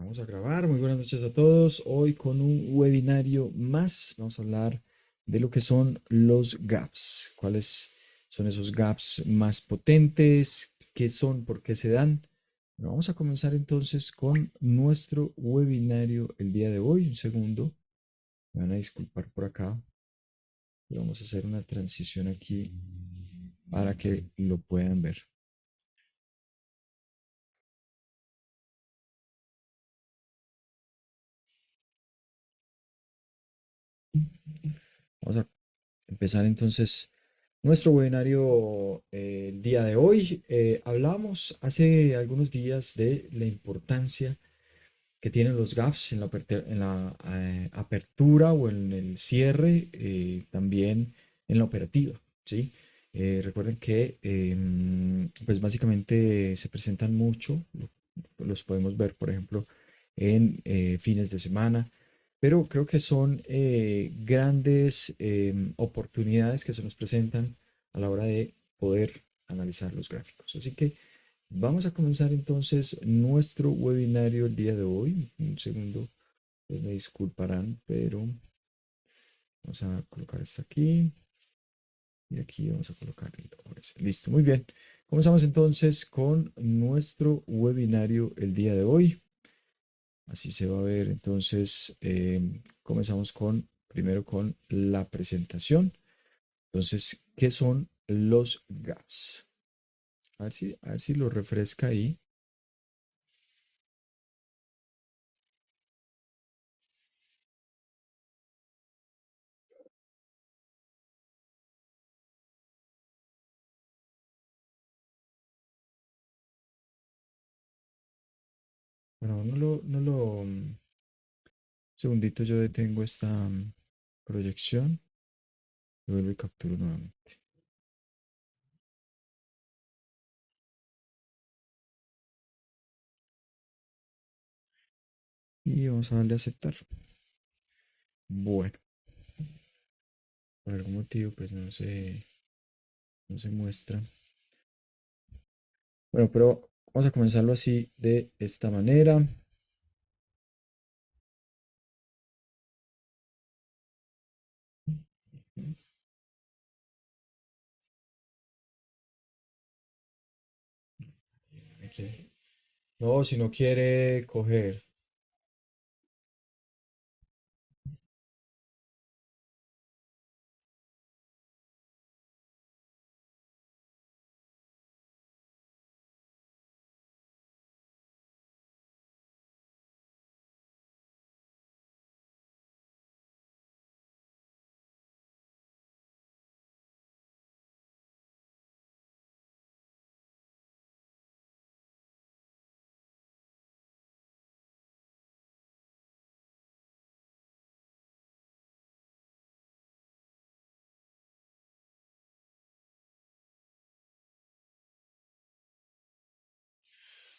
Vamos a grabar. Muy buenas noches a todos. Hoy con un webinario más vamos a hablar de lo que son los gaps. ¿Cuáles son esos gaps más potentes? ¿Qué son? ¿Por qué se dan? Bueno, vamos a comenzar entonces con nuestro webinario el día de hoy. Un segundo. Me van a disculpar por acá. Y vamos a hacer una transición aquí para que lo puedan ver. Vamos a empezar entonces nuestro webinario el día de hoy. Hablamos hace algunos días de la importancia que tienen los gaps en la apertura o en el cierre, también en la operativa, ¿sí? Recuerden que pues básicamente se presentan mucho, los podemos ver por ejemplo en fines de semana, pero creo que son grandes oportunidades que se nos presentan a la hora de poder analizar los gráficos. Así que vamos a comenzar entonces nuestro webinario el día de hoy. Un segundo, pues me disculparán, pero vamos a colocar esto aquí y aquí vamos a colocar el OBS. Listo, muy bien. Comenzamos entonces con nuestro webinario el día de hoy. Así se va a ver. Entonces, comenzamos primero con la presentación. Entonces, ¿qué son los gaps? A ver si lo refresca ahí. Bueno, segundito, yo detengo esta proyección y vuelvo y capturo nuevamente. Y vamos a darle a aceptar. Bueno, por algún motivo, pues no se muestra. Bueno, pero vamos a comenzarlo así de esta manera. Aquí. No, si no quiere coger.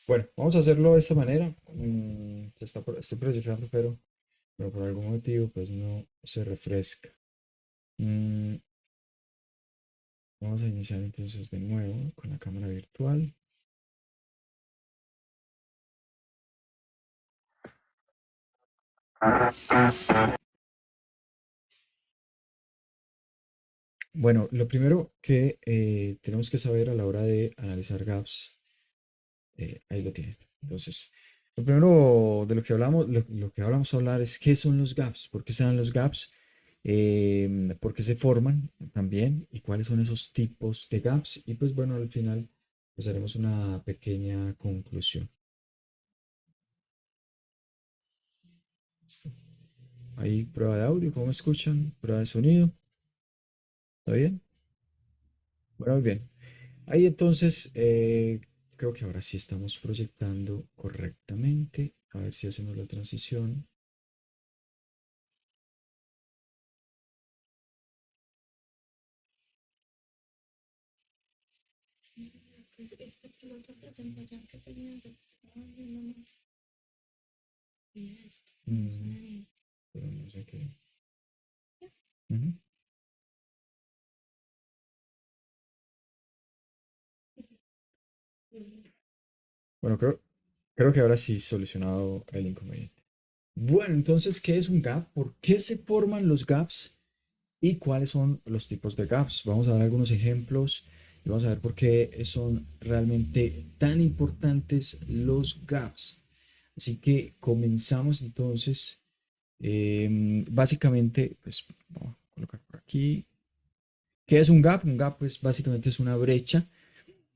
Bueno, vamos a hacerlo de esta manera. Estoy proyectando, pero por algún motivo, pues no se refresca. Mm, Vamos a iniciar entonces de nuevo con la cámara virtual. Bueno, lo primero que tenemos que saber a la hora de analizar gaps, ahí lo tienen. Entonces, lo primero de lo que ahora vamos a hablar es qué son los gaps, por qué se dan los gaps, por qué se forman también y cuáles son esos tipos de gaps. Y pues bueno, al final pues haremos una pequeña conclusión. ¿Listo? Ahí prueba de audio, ¿cómo me escuchan? Prueba de sonido, ¿está bien? Bueno, muy bien. Ahí entonces, creo que ahora sí estamos proyectando correctamente. A ver si hacemos la transición. Pues la otra presentación que tenías, estaba viendo más y esto. Mm, pero no sé qué. Ujú. Bueno, Creo que ahora sí solucionado el inconveniente. Bueno, entonces, ¿qué es un gap? ¿Por qué se forman los gaps? ¿Y cuáles son los tipos de gaps? Vamos a dar algunos ejemplos y vamos a ver por qué son realmente tan importantes los gaps. Así que comenzamos entonces. Básicamente, pues vamos a colocar por aquí. ¿Qué es un gap? Un gap, pues básicamente es una brecha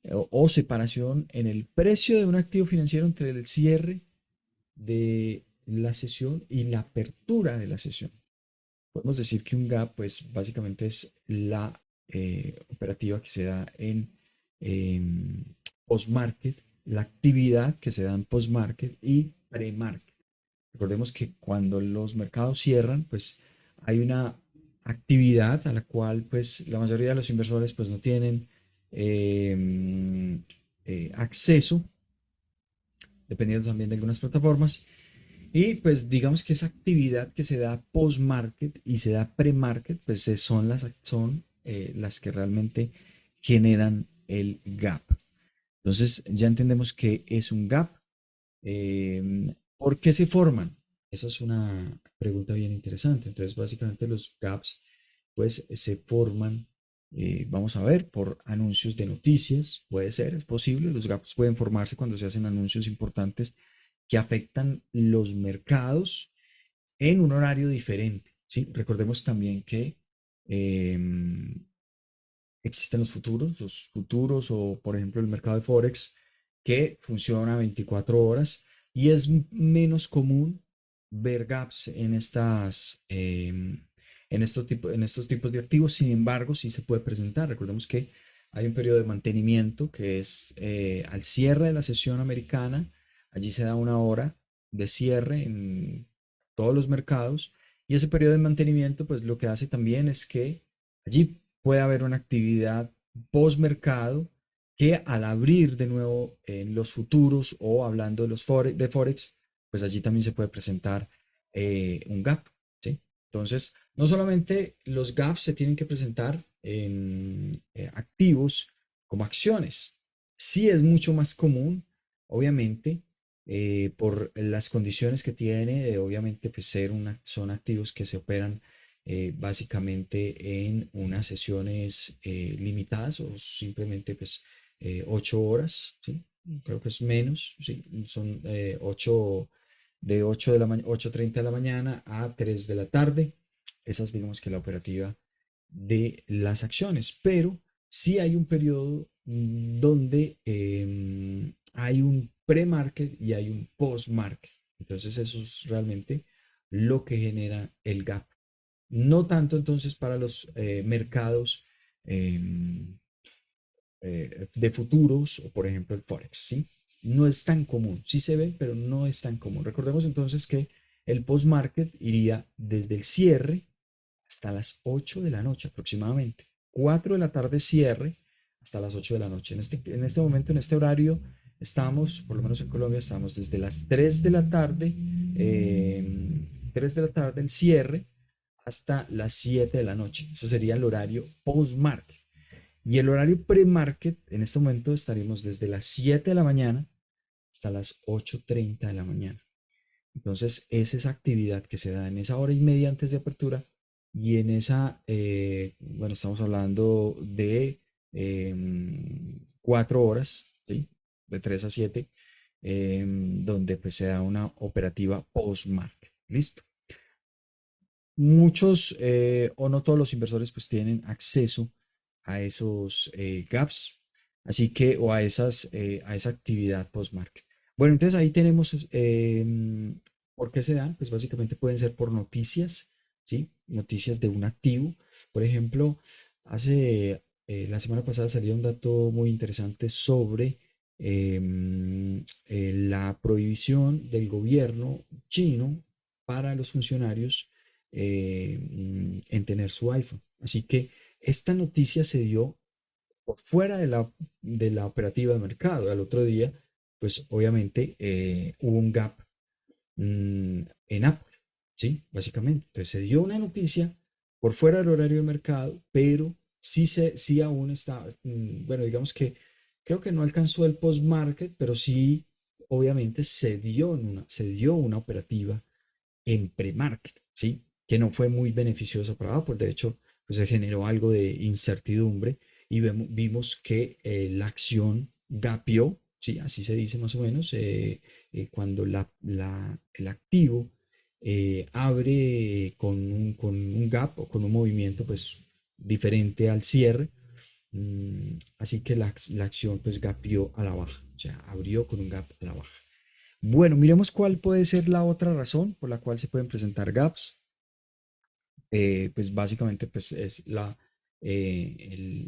o separación en el precio de un activo financiero entre el cierre de la sesión y la apertura de la sesión. Podemos decir que un gap, pues básicamente es la operativa que se da en post-market, la actividad que se da en post-market y pre-market. Recordemos que cuando los mercados cierran, pues hay una actividad a la cual pues la mayoría de los inversores pues no tienen acceso, dependiendo también de algunas plataformas. Y pues digamos que esa actividad que se da post-market y se da pre-market, pues son las que realmente generan el gap. Entonces ya entendemos que es un gap. ¿Por qué se forman? Esa es una pregunta bien interesante. Entonces básicamente los gaps pues se forman, vamos a ver, por anuncios de noticias. Puede ser, es posible. Los gaps pueden formarse cuando se hacen anuncios importantes que afectan los mercados en un horario diferente. ¿Sí? Recordemos también que existen los futuros o por ejemplo el mercado de Forex que funciona 24 horas y es menos común ver gaps en estos tipos de activos. Sin embargo, sí se puede presentar. Recordemos que hay un periodo de mantenimiento que es al cierre de la sesión americana. Allí se da una hora de cierre en todos los mercados y ese periodo de mantenimiento pues lo que hace también es que allí puede haber una actividad post-mercado que al abrir de nuevo en los futuros o hablando de de Forex, pues allí también se puede presentar un gap, ¿sí? Entonces, no solamente los gaps se tienen que presentar en activos como acciones, sí es mucho más común, obviamente, por las condiciones que tiene, de obviamente pues son activos que se operan básicamente en unas sesiones limitadas o simplemente pues 8 horas, ¿sí? Creo que es menos, ¿sí? Son 8 de 8:30 de la mañana a 3 de la tarde. Esa es digamos que la operativa de las acciones, pero sí hay un periodo donde hay un pre-market y hay un post-market. Entonces eso es realmente lo que genera el gap. No tanto entonces para los mercados em, de futuros o por ejemplo el Forex, ¿sí? No es tan común, sí se ve, pero no es tan común. Recordemos entonces que el post-market iría desde el cierre hasta las 8 de la noche aproximadamente. 4 de la tarde cierre hasta las 8 de la noche. En este momento, en este horario, estamos, por lo menos en Colombia, estamos desde las 3 de la tarde, 3 de la tarde el cierre, hasta las 7 de la noche. Ese sería el horario post-market. Y el horario pre-market, en este momento estaríamos desde las 7 de la mañana hasta las 8:30 de la mañana. Entonces, es esa actividad que se da en esa hora y media antes de apertura y en esa, bueno, estamos hablando de 4 horas, ¿sí? De 3 a 7, donde pues se da una operativa post-market. ¿Listo? Muchos o no todos los inversores pues tienen acceso a esos gaps, así que o a esa actividad post-market. Bueno, entonces ahí tenemos por qué se dan, pues básicamente pueden ser por noticias, ¿sí? Noticias de un activo. Por ejemplo, la semana pasada salió un dato muy interesante sobre la prohibición del gobierno chino para los funcionarios en tener su iPhone. Así que esta noticia se dio por fuera de la operativa de mercado. Al otro día, pues obviamente hubo un gap en Apple, ¿sí? Básicamente. Entonces se dio una noticia por fuera del horario de mercado, pero sí aún está, bueno, digamos que creo que no alcanzó el post-market, pero sí obviamente se dio una operativa en pre-market, ¿sí? Que no fue muy beneficiosa para Apple. De hecho, pues se generó algo de incertidumbre y vimos que la acción gapió, ¿sí? Así se dice más o menos, cuando el activo abre con un gap o con un movimiento pues diferente al cierre. Así que la acción pues gapió a la baja, o sea, abrió con un gap a la baja. Bueno, miremos cuál puede ser la otra razón por la cual se pueden presentar gaps. Pues básicamente pues es la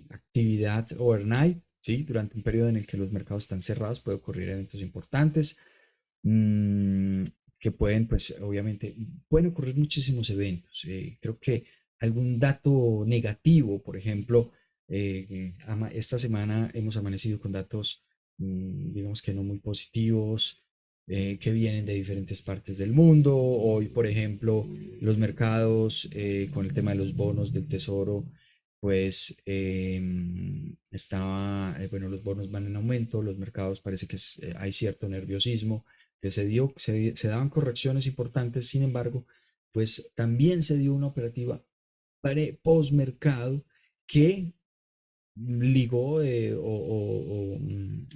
actividad overnight, ¿sí? Durante un periodo en el que los mercados están cerrados puede ocurrir eventos importantes, mm, que pueden pues obviamente, pueden ocurrir muchísimos eventos. Creo que algún dato negativo, por ejemplo, esta semana hemos amanecido con datos, digamos que no muy positivos, que vienen de diferentes partes del mundo. Hoy, por ejemplo, los mercados con el tema de los bonos del tesoro, pues bueno, los bonos van en aumento, los mercados parece que hay cierto nerviosismo, que se daban correcciones importantes. Sin embargo, pues también se dio una operativa post-mercado que ligó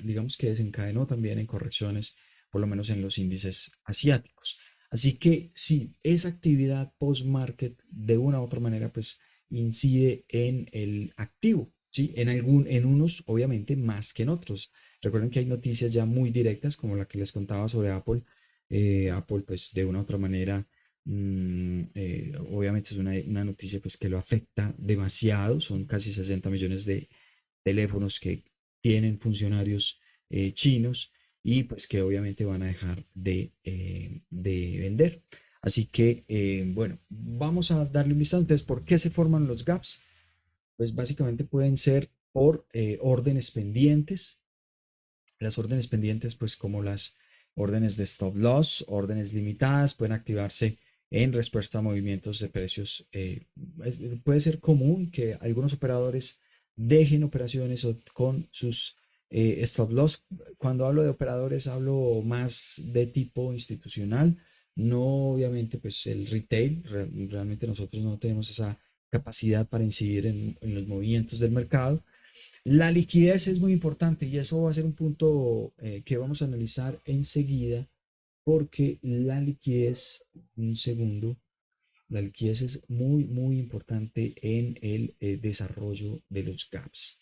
digamos que desencadenó también en correcciones, por lo menos en los índices asiáticos. Así que sí, esa actividad post-market de una u otra manera pues incide en el activo, ¿sí? En unos obviamente más que en otros. Recuerden que hay noticias ya muy directas como la que les contaba sobre Apple. Apple pues de una u otra manera, obviamente es una noticia pues que lo afecta demasiado. Son casi 60 millones de teléfonos que tienen funcionarios chinos y pues que obviamente van a dejar de vender. Así que, bueno, vamos a darle un vistazo. Entonces, ¿por qué se forman los gaps? Pues básicamente pueden ser por órdenes pendientes. Las órdenes pendientes, pues como las órdenes de stop loss, órdenes limitadas, pueden activarse en respuesta a movimientos de precios. Puede ser común que algunos operadores dejen operaciones con sus stop loss. Cuando hablo de operadores, hablo más de tipo institucional, no obviamente pues el retail. Realmente nosotros no tenemos esa capacidad para incidir en los movimientos del mercado. La liquidez es muy importante y eso va a ser un punto que vamos a analizar enseguida, porque la liquidez, un segundo, la liquidez es muy, muy importante en el desarrollo de los gaps.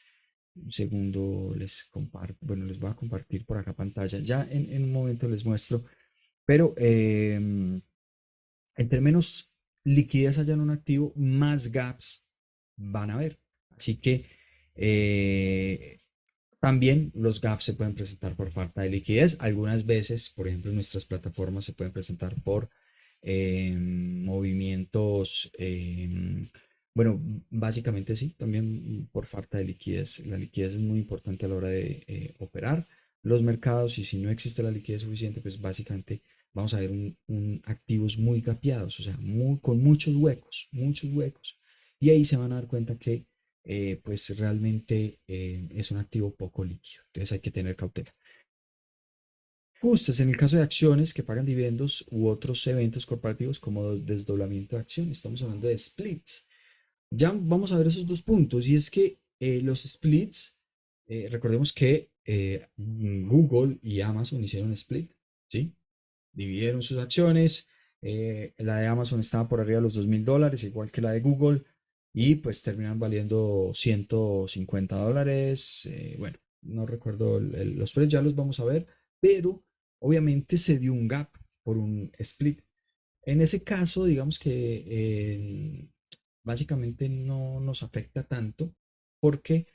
Un segundo, les comparto, bueno, les voy a compartir por acá pantalla, ya en un momento les muestro, pero entre menos liquidez haya en un activo, más gaps van a haber. Así que eh, también los gaps se pueden presentar por falta de liquidez. Algunas veces, por ejemplo, en nuestras plataformas se pueden presentar por movimientos, bueno, básicamente sí, también por falta de liquidez. La liquidez es muy importante a la hora de operar los mercados, y si no existe la liquidez suficiente, pues básicamente vamos a ver activos muy capeados, o sea, con muchos huecos, muchos huecos. Y ahí se van a dar cuenta que pues realmente es un activo poco líquido. Entonces hay que tener cautela. Ajustes en el caso de acciones que pagan dividendos u otros eventos corporativos como desdoblamiento de acciones. Estamos hablando de splits. Ya vamos a ver esos dos puntos, y es que los splits, recordemos que Google y Amazon hicieron un split, ¿sí? Dividieron sus acciones. La de Amazon estaba por arriba de los $2.000, igual que la de Google, y pues terminan valiendo $150. Bueno, no recuerdo los precios, ya los vamos a ver, pero obviamente se dio un gap por un split. En ese caso, digamos que básicamente no nos afecta tanto, porque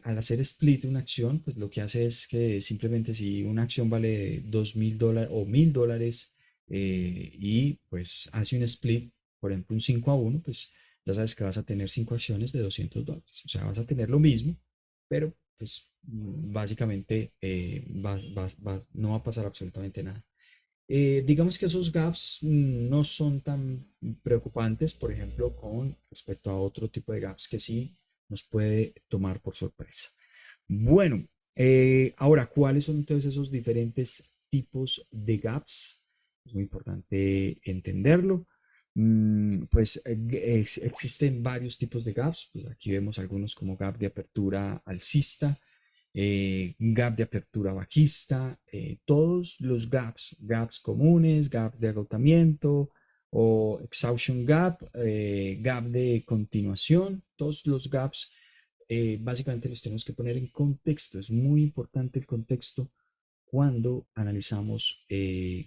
al hacer split una acción, pues lo que hace es que simplemente si una acción vale $2.000 o $1.000, y pues hace un split, por ejemplo un 5-1, pues ya sabes que vas a tener 5 acciones de $200. O sea, vas a tener lo mismo, pero pues básicamente no va a pasar absolutamente nada. Digamos que esos gaps no son tan preocupantes, por ejemplo, con respecto a otro tipo de gaps que sí nos puede tomar por sorpresa. Bueno, ahora, ¿cuáles son entonces esos diferentes tipos de gaps. Es muy importante entenderlo. Pues existen varios tipos de gaps. Pues aquí vemos algunos como gap de apertura alcista, gap de apertura bajista, todos los gaps comunes, gaps de agotamiento o exhaustion gap, gap de continuación, todos los gaps básicamente los tenemos que poner en contexto. Es muy importante el contexto cuando analizamos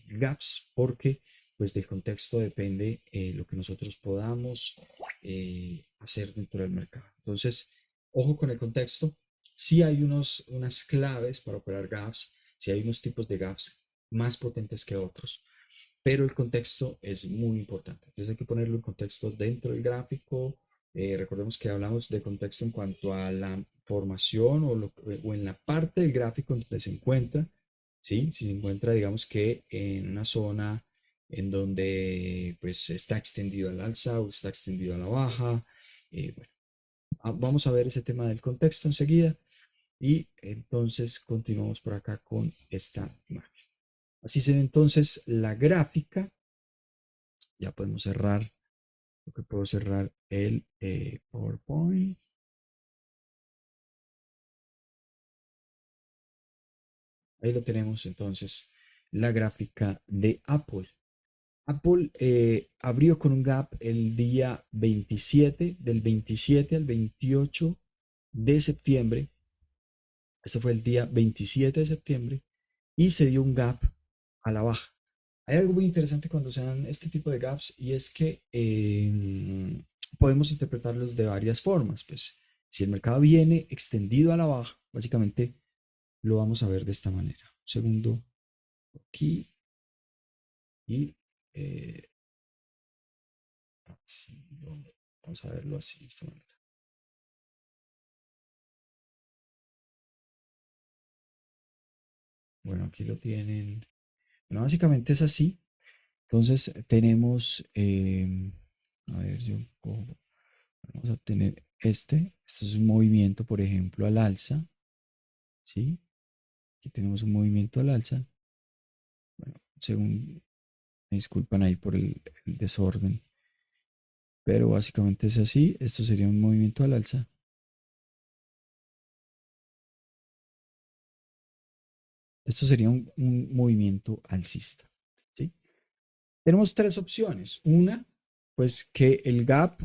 gaps, porque pues del contexto depende lo que nosotros podamos hacer dentro del mercado. Entonces, ojo con el contexto. Sí hay unas claves para operar gaps, sí hay unos tipos de gaps más potentes que otros, pero el contexto es muy importante. Entonces hay que ponerlo en contexto dentro del gráfico. Recordemos que hablamos de contexto en cuanto a la formación o en la parte del gráfico en donde se encuentra. ¿Sí? Si se encuentra, digamos que en una zona en donde pues está extendido al alza o está extendido a la baja. Bueno, vamos a ver ese tema del contexto enseguida y entonces continuamos por acá con esta imagen. Así se ve entonces la gráfica. Ya podemos cerrar, lo que puedo cerrar el PowerPoint. Ahí lo tenemos entonces, la gráfica de Apple. Apple abrió con un gap el día 27, del 27 al 28 de septiembre. Este fue el día 27 de septiembre y se dio un gap a la baja. Hay algo muy interesante cuando se dan este tipo de gaps y es que podemos interpretarlos de varias formas. Pues si el mercado viene extendido a la baja, básicamente lo vamos a ver de esta manera. Un segundo aquí y eh, vamos a verlo así de esta manera. Bueno, aquí lo tienen. Bueno, básicamente es así. Entonces tenemos, a ver, yo cojo, vamos a tener este es un movimiento, por ejemplo, al alza, ¿sí? Aquí tenemos un movimiento al alza. Bueno, según, me disculpan ahí por el desorden, pero básicamente es así. Esto sería un movimiento al alza. Esto sería un movimiento alcista, ¿sí? Tenemos tres opciones. Una, pues que el gap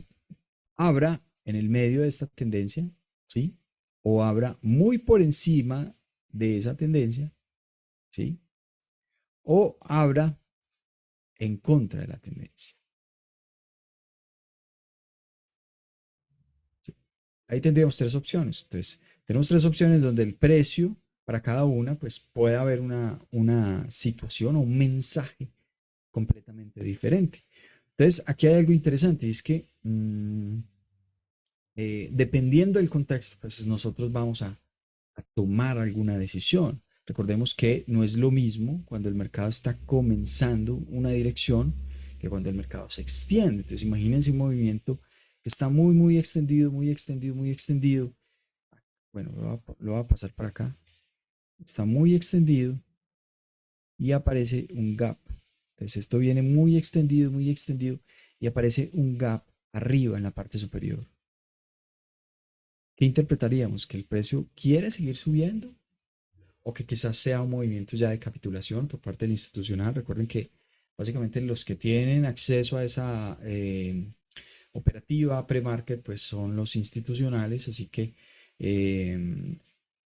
abra en el medio de esta tendencia, ¿sí? O abra muy por encima de esa tendencia, ¿sí? O abra en contra de la tendencia. ¿Sí? Ahí tendríamos tres opciones. Entonces, tenemos tres opciones donde el precio para cada una, pues puede haber una situación o un mensaje completamente diferente. Entonces, aquí hay algo interesante y es que dependiendo del contexto, pues nosotros vamos a tomar alguna decisión. Recordemos que no es lo mismo cuando el mercado está comenzando una dirección que cuando el mercado se extiende. Entonces imagínense un movimiento que está muy, muy extendido, muy extendido, muy extendido. Bueno, lo voy a pasar para acá. Está muy extendido y aparece un gap. Entonces esto viene muy extendido y aparece un gap arriba en la parte superior. ¿Qué interpretaríamos? ¿Que el precio quiere seguir subiendo? ¿O que quizás sea un movimiento ya de capitulación por parte del institucional? Recuerden que básicamente los que tienen acceso a esa operativa pre-market pues son los institucionales, así que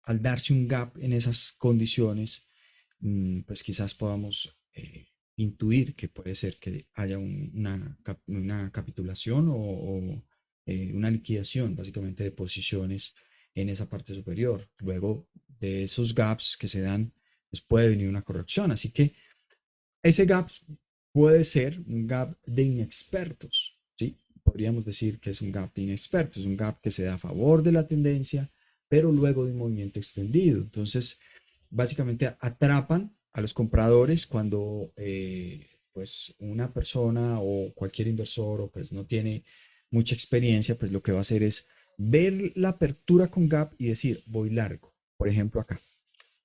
al darse un gap en esas condiciones, pues quizás podamos intuir que puede ser que haya una capitulación o una liquidación básicamente de posiciones en esa parte superior. Luego de esos gaps que se dan, pues puede venir una corrección. Así que ese gap puede ser un gap de inexpertos, ¿sí? Podríamos decir que es un gap de inexpertos, un gap que se da a favor de la tendencia, pero luego de un movimiento extendido. Entonces, básicamente atrapan a los compradores cuando pues una persona o cualquier inversor o pues no tiene mucha experiencia, pues lo que va a hacer es ver la apertura con gap y decir, voy largo, por ejemplo acá.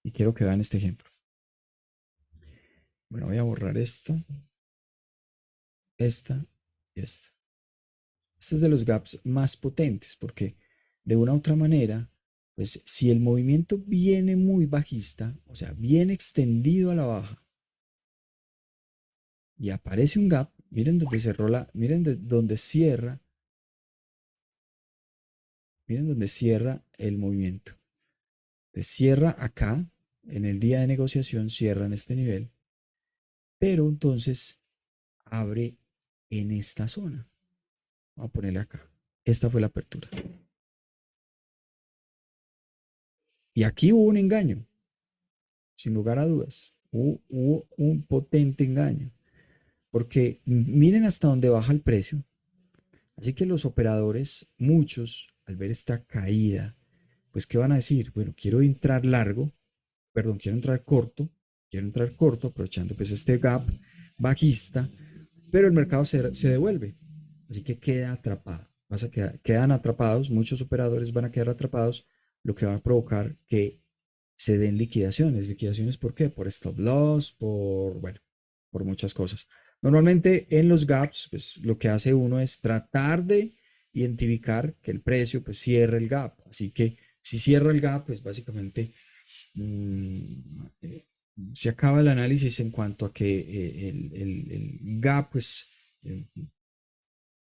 Y quiero que vean este ejemplo. Bueno, voy a borrar esta y esta. Este es de los gaps más potentes porque de una u otra manera, pues si el movimiento viene muy bajista, o sea, bien extendido a la baja y aparece un gap, miren donde cerró miren donde cierra, miren donde cierra el movimiento. Entonces cierra acá, en el día de negociación cierra en este nivel, pero entonces abre en esta zona. Vamos a ponerle acá. Esta fue la apertura. Y aquí hubo un engaño, sin lugar a dudas. Hubo un potente engaño, porque miren hasta dónde baja el precio. Así que los operadores, muchos, al ver esta caída, pues ¿qué van a decir? Bueno, quiero entrar largo, perdón, quiero entrar corto, aprovechando pues este gap bajista, pero el mercado se devuelve, así que queda atrapado. Quedan atrapados, muchos operadores van a quedar atrapados, lo que va a provocar que se den liquidaciones. ¿Liquidaciones por qué? Por stop loss, bueno, por muchas cosas. Normalmente en los gaps, pues lo que hace uno es tratar de identificar que el precio pues cierre el gap. Así que si cierra el gap, pues básicamente eh, se acaba el análisis en cuanto a que el gap pues eh,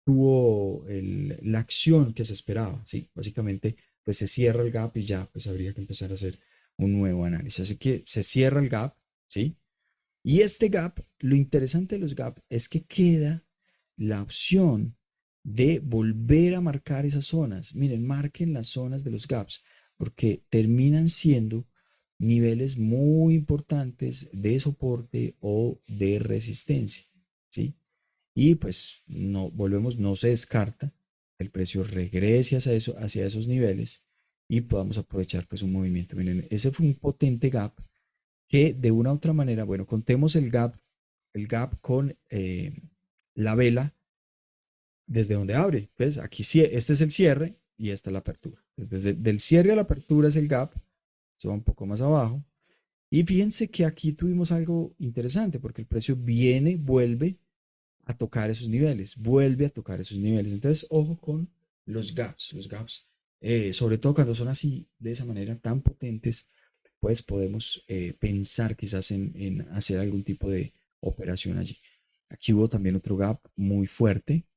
tuvo la acción que se esperaba, ¿sí? Básicamente, pues se cierra el gap y ya, pues habría que empezar a hacer un nuevo análisis. Así que se cierra el gap, ¿sí? Y este gap, lo interesante de los gap es que queda la opción de volver a marcar esas zonas. Miren, marquen las zonas de los gaps, porque terminan siendo niveles muy importantes de soporte o de resistencia, ¿sí? Y pues no volvemos, no se descarta que el precio regrese hacia esos niveles y podamos aprovechar pues un movimiento. Miren, ese fue un potente gap que de una u otra manera, bueno, contemos el gap con la vela desde donde abre. Pues aquí este es el cierre y esta es la apertura. Desde del cierre a la apertura es el gap, se va un poco más abajo. Y fíjense que aquí tuvimos algo interesante porque el precio viene, vuelve a tocar esos niveles, vuelve a tocar esos niveles. Entonces, ojo con los gaps, sobre todo cuando son así, de esa manera tan potentes, pues podemos pensar quizás en hacer algún tipo de operación allí. Aquí hubo también otro gap muy fuerte,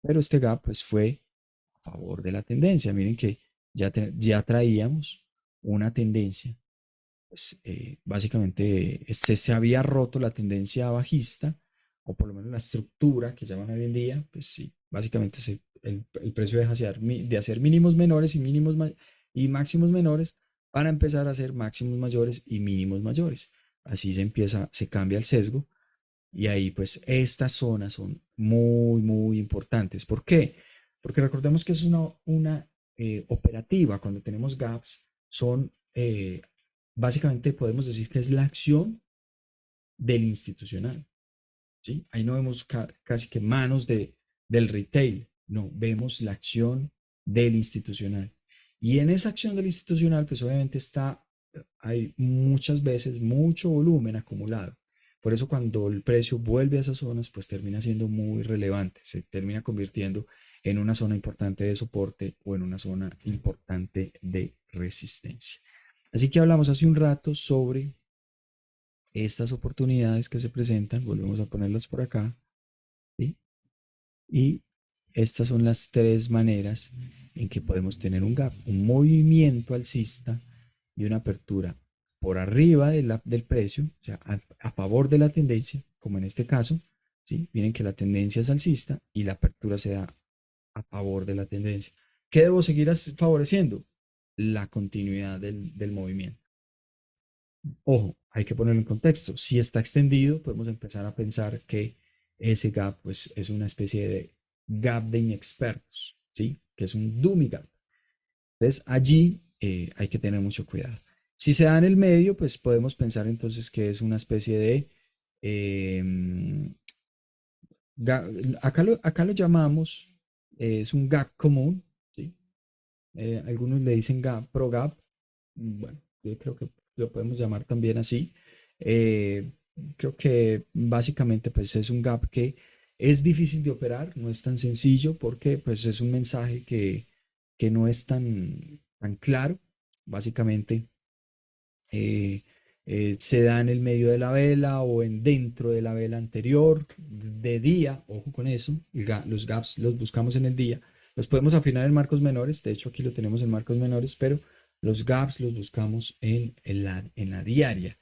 pero este gap pues fue a favor de la tendencia. Miren que ya traíamos una tendencia, pues básicamente se había roto la tendencia bajista, o por lo menos la estructura que llaman hoy en día, pues sí, básicamente el precio deja de hacer mínimos menores y y máximos menores para empezar a hacer máximos mayores y mínimos mayores. Así se cambia el sesgo y ahí pues estas zonas son muy, muy importantes. ¿Por qué? Porque recordemos que es una operativa. Cuando tenemos gaps, son básicamente podemos decir que es la acción del institucional. ¿Sí? Ahí no vemos casi que manos del retail, no, vemos la acción del institucional. Y en esa acción del institucional, pues obviamente hay muchas veces mucho volumen acumulado. Por eso cuando el precio vuelve a esas zonas, pues termina siendo muy relevante, se termina convirtiendo en una zona importante de soporte o en una zona importante de resistencia. Así que hablamos hace un rato sobre estas oportunidades que se presentan, volvemos a ponerlas por acá, ¿sí? Y estas son las tres maneras en que podemos tener un gap, un movimiento alcista y una apertura por arriba del precio, o sea, a favor de la tendencia, como en este caso, ¿sí? Miren que la tendencia es alcista y la apertura se da a favor de la tendencia. ¿Qué debo seguir favoreciendo? La continuidad del movimiento. Ojo, hay que ponerlo en contexto. Si está extendido, podemos empezar a pensar que ese gap pues, es una especie de gap de inexpertos, ¿sí? Que es un dummy gap. Entonces, allí hay que tener mucho cuidado. Si se da en el medio, pues podemos pensar entonces que es una especie de... eh, acá lo llamamos, es un gap común, ¿sí? Algunos le dicen gap, pro gap. Bueno, yo creo que lo podemos llamar también así. Creo que básicamente pues es un gap que es difícil de operar, no es tan sencillo porque pues es un mensaje que no es tan claro. Básicamente eh, se da en el medio de la vela o en dentro de la vela anterior, de día, ojo con eso, los gaps los buscamos en el día, los podemos afinar en marcos menores, de hecho aquí lo tenemos en marcos menores, pero los gaps los buscamos en la diaria.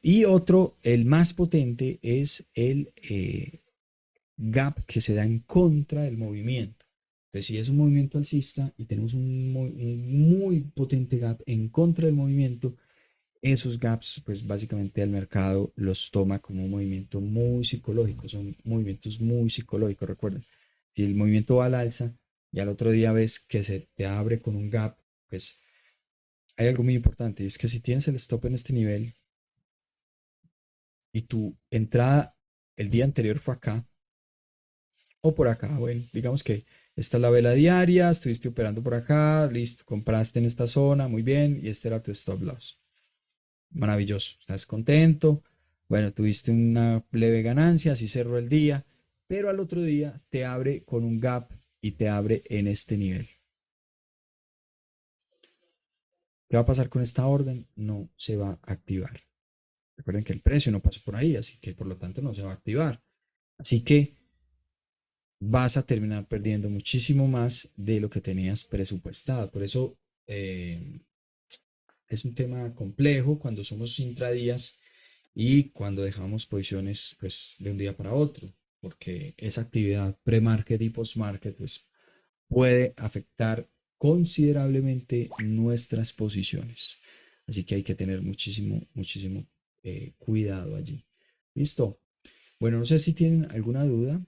Y otro, el más potente, es el gap que se da en contra del movimiento. Entonces, si es un movimiento alcista y tenemos un muy potente gap en contra del movimiento, esos gaps, pues básicamente el mercado los toma como un movimiento muy psicológico, son movimientos muy psicológicos, recuerden. Si el movimiento va al alza y al otro día ves que se te abre con un gap, pues hay algo muy importante, y es que si tienes el stop en este nivel y tu entrada el día anterior fue acá o por acá, bueno, digamos que esta es la vela diaria, estuviste operando por acá, listo, compraste en esta zona, muy bien, y este era tu stop loss. Maravilloso, estás contento, bueno, tuviste una leve ganancia, así cerró el día, pero al otro día te abre con un gap y te abre en este nivel. ¿Qué va a pasar con esta orden? No se va a activar. Recuerden que el precio no pasó por ahí, así que por lo tanto no se va a activar. Así que vas a terminar perdiendo muchísimo más de lo que tenías presupuestado. Por eso es un tema complejo cuando somos intradías y cuando dejamos posiciones pues, de un día para otro, porque esa actividad pre-market y post-market pues, puede afectar considerablemente nuestras posiciones. Así que hay que tener muchísimo cuidado allí. ¿Listo? Bueno, no sé si tienen alguna duda,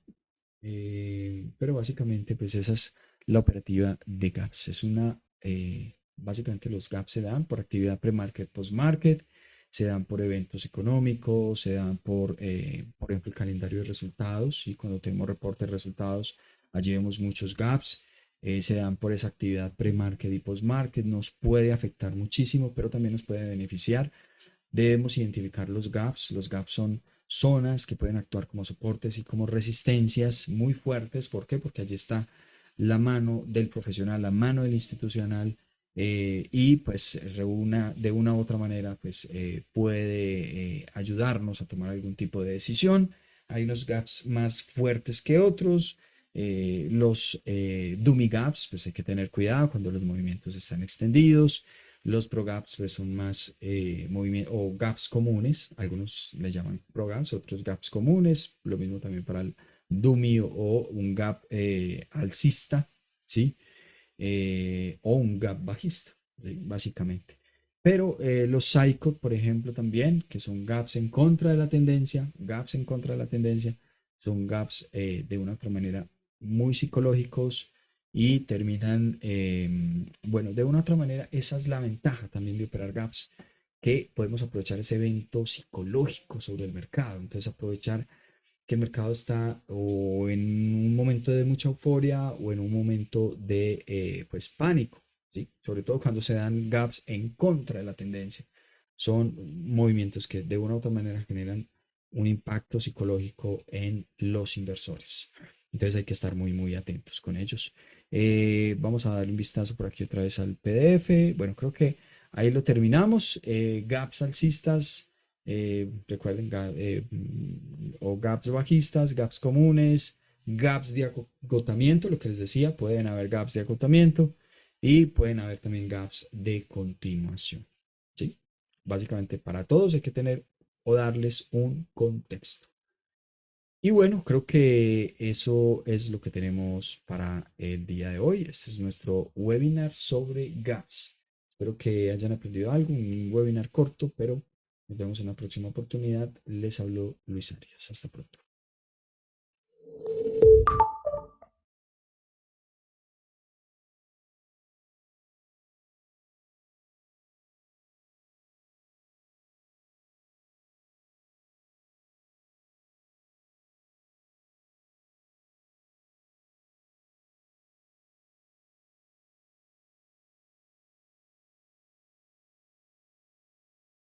pero básicamente, pues esa es la operativa de gaps. Básicamente los gaps se dan por actividad pre-market, post-market, se dan por eventos económicos, se dan por ejemplo, el calendario de resultados. Y cuando tenemos reportes de resultados, allí vemos muchos gaps. Se dan por esa actividad pre-market y post-market. Nos puede afectar muchísimo, pero también nos puede beneficiar. Debemos identificar los gaps. Los gaps son zonas que pueden actuar como soportes y como resistencias muy fuertes. ¿Por qué? Porque allí está la mano del profesional, la mano del institucional, y pues de una u otra manera pues puede ayudarnos a tomar algún tipo de decisión. Hay unos gaps más fuertes que otros. Los dummy gaps, pues hay que tener cuidado cuando los movimientos están extendidos. Los pro gaps pues, son más movimientos o gaps comunes. Algunos le llaman pro gaps, otros gaps comunes. Lo mismo también para el dummy o un gap alcista, ¿sí? O un gap bajista, ¿sí? Básicamente. Pero los psycho, por ejemplo, también, que son gaps en contra de la tendencia, gaps en contra de la tendencia, son gaps de una otra manera muy psicológicos y terminan, bueno, de una otra manera, esa es la ventaja también de operar gaps, que podemos aprovechar ese evento psicológico sobre el mercado. Entonces, aprovechar que el mercado está o en un momento de mucha euforia o en un momento de pues pánico, ¿sí? Sobre todo cuando se dan gaps en contra de la tendencia. Son movimientos que de una u otra manera generan un impacto psicológico en los inversores. Entonces hay que estar muy atentos con ellos. Vamos a darle un vistazo por aquí otra vez al PDF. Bueno, creo que ahí lo terminamos. Gaps alcistas, recuerden, o gaps bajistas, gaps comunes, gaps de agotamiento, lo que les decía, pueden haber gaps de agotamiento y pueden haber también gaps de continuación. ¿Sí? Básicamente para todos hay que tener o darles un contexto. Y bueno, creo que eso es lo que tenemos para el día de hoy. Este es nuestro webinar sobre gaps. Espero que hayan aprendido algo, un webinar corto, pero nos vemos en la próxima oportunidad. Les habló Luis Arias. Hasta pronto.